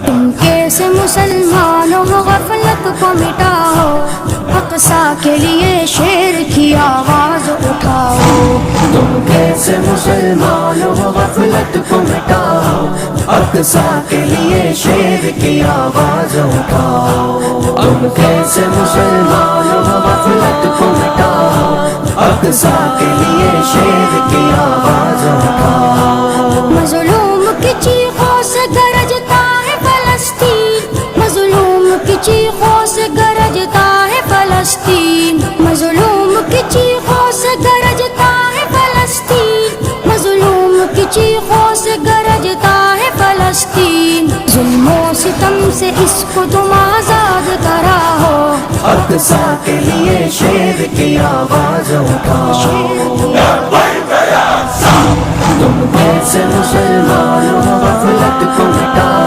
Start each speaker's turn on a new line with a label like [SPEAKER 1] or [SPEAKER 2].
[SPEAKER 1] तुम कैसे मुसलमान हो, गफलत को मिटाओ, अक़सा के लिए शेर की आवाज़ उठाओ।
[SPEAKER 2] तुम कैसे मुसलमान हो, गफलत को मिटाओ, अक़सा के लिए शेर की आवाज़ उठाओ। तुम कैसे मुसलमान हो, गफलत को मिटाओ, अक़सा के लिए शेर की आवाज़ उठाओ।
[SPEAKER 1] मज़लूम की चीखों से गरजता है फ़लस्तीन, मज़लूम की चीखों से गरजता है फ़लस्तीन, मज़लूम की चीखों से गरजता है फ़लस्तीन, मज़लूम की चीखों से गरजता है फ़लस्तीन। ज़ुल्मों सितम से इसको तुम आज़ाद कराओ,
[SPEAKER 2] अक़सा के लिए शेर की आवाज़ उठाओ। तुम कैसे मुसलमान हो, गफलत को मिटाओ,